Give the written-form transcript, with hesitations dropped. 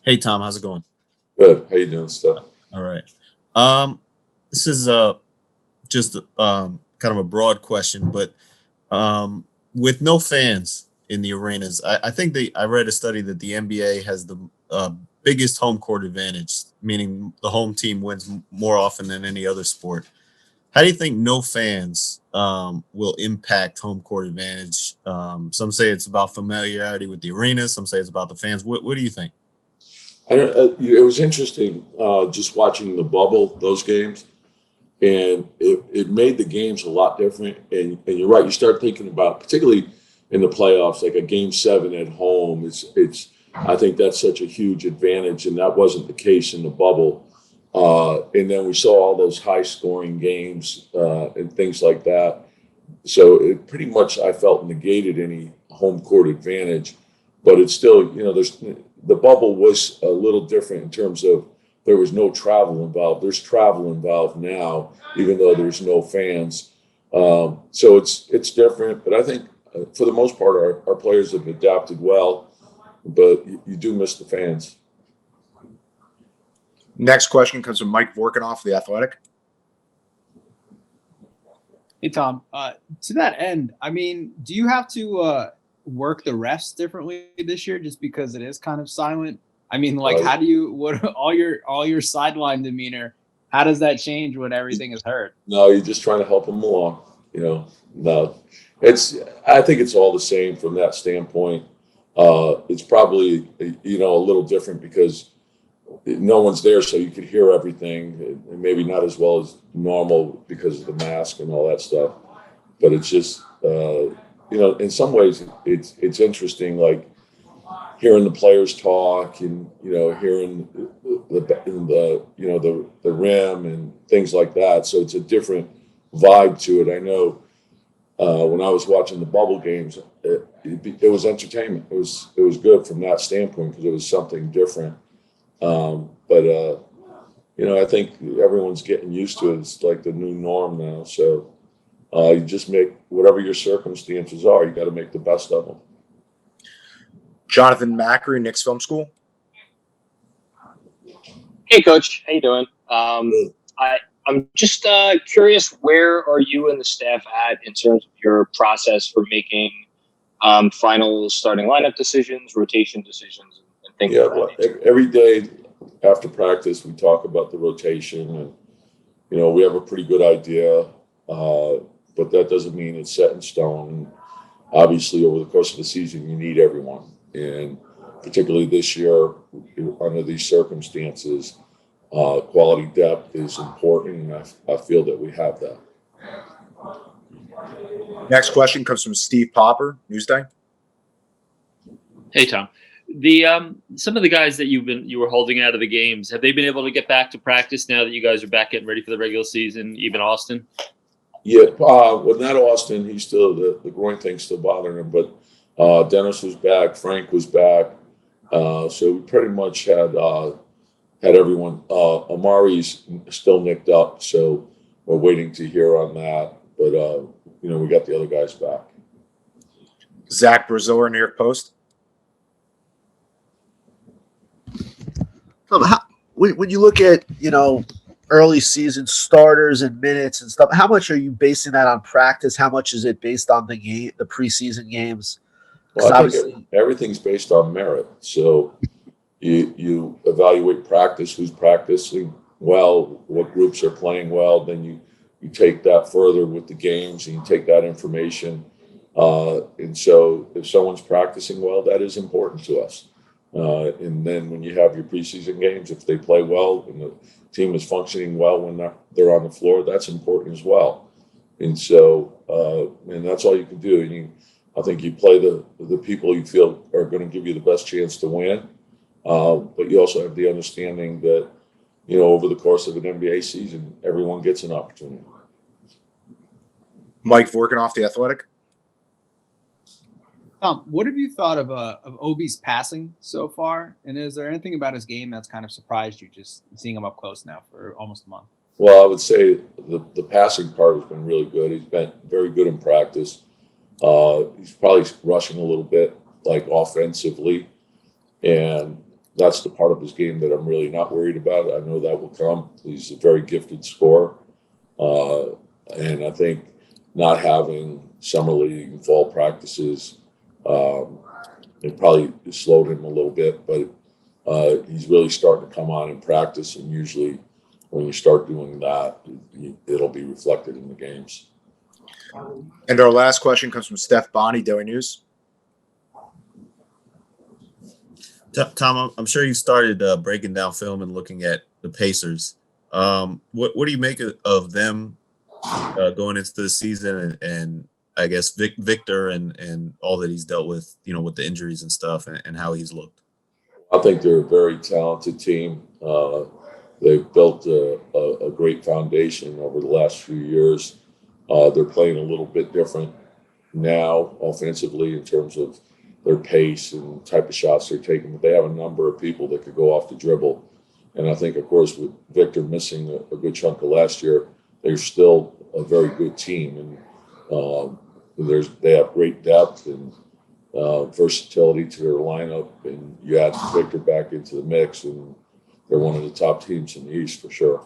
Hey Tom, how's it going? Good. How you doing, Steph? All right. Um, this is just kind of a broad question, but with no fans in the arenas, I think I read a study that the NBA has the biggest home court advantage, meaning the home team wins more often than any other sport. How do you think no fans will impact home court advantage? Some say it's about familiarity with the arena. Some say it's about the fans. What do you think? It was interesting just watching the bubble, those games, and it made the games a lot different. And you're right. You start thinking about, particularly in the playoffs, like a game seven at home. It's I think that's such a huge advantage, and that wasn't the case in the bubble. And then we saw all those high scoring games and things like that. So it pretty much, I felt, negated any home court advantage. But it's still, there's the bubble was a little different in terms of there was no travel involved. There's travel involved now, even though there's no fans. So it's different. But I think for the most part, our players have adapted well. But you do miss the fans. Next question comes from Mike Vorkanoff, The Athletic. Hey Tom, to that end, I mean, do you have to work the refs differently this year just because it is kind of silent? I mean, like, how do you what all your sideline demeanor? How does that change when everything is heard? No, you're just trying to help them along. No, I think it's all the same from that standpoint. It's probably a little different because no one's there, so you could hear everything, and maybe not as well as normal because of the mask and all that stuff. But it's just, in some ways, it's interesting, like hearing the players talk and hearing the rim and things like that. So it's a different vibe to it. I know when I was watching the bubble games, it was entertainment. It was good from that standpoint because it was something different. But I think everyone's getting used to it. It's like the new norm now. So you just make whatever your circumstances are. You got to make the best of them. Jonathan Macri, Knicks Film School. Hey, Coach. How you doing? I'm just curious, where are you and the staff at in terms of your process for making final starting lineup decisions, rotation decisions, and things like that? Well, every day after practice, we talk about the rotation, and we have a pretty good idea, but that doesn't mean it's set in stone. Obviously, over the course of the season, you need everyone, and particularly this year, under these circumstances, quality depth is important, and I feel that we have that. Next question comes from Steve Popper, Newsday. Hey Tom, some of the guys that you were holding out of the games, have they been able to get back to practice now that you guys are back getting ready for the regular season? Even Austin? Yeah, well, not Austin. He's still the groin thing's still bothering him, but Dennis was back, Frank was back, so we pretty much had everyone. Amari's still nicked up, so we're waiting to hear on that. But we got the other guys back. Zach Braziller, New York Post. When you look at early season starters and minutes and stuff, how much are you basing that on practice? How much is it based on the preseason games? Well, I think everything's based on merit. So you evaluate practice, who's practicing well, what groups are playing well. Then you take that further with the games, and you take that information. And so if someone's practicing well, that is important to us. And then when you have your preseason games, if they play well and the team is functioning well when they're on the floor, that's important as well. And so, and that's all you can do. I think you play the people you feel are going to give you the best chance to win. But you also have the understanding that, over the course of an NBA season, everyone gets an opportunity. Mike Vorkanoff, The Athletic. Tom, what have you thought of Obi's passing so far? And is there anything about his game that's kind of surprised you, just seeing him up close now for almost a month? Well, I would say the passing part has been really good. He's been very good in practice. He's probably rushing a little bit, like offensively, and that's the part of his game that I'm really not worried about. I know that will come. He's a very gifted scorer. And I think not having summer league and fall practices, it probably slowed him a little bit, but he's really starting to come on in practice. And usually when you start doing that, it'll be reflected in the games. And our last question comes from Steph Bonnie, Daily News. Tom, I'm sure you started breaking down film and looking at the Pacers. What do you make of them going into the season, and I guess Victor and all that he's dealt with, with the injuries and stuff, and how he's looked? I think they're a very talented team. They've built a great foundation over the last few years. They're playing a little bit different now offensively in terms of their pace and type of shots they're taking, but they have a number of people that could go off the dribble. And I think, of course, with Victor missing a good chunk of last year, they're still a very good team. And they have great depth and versatility to their lineup. And you add Victor back into the mix, and they're one of the top teams in the East for sure.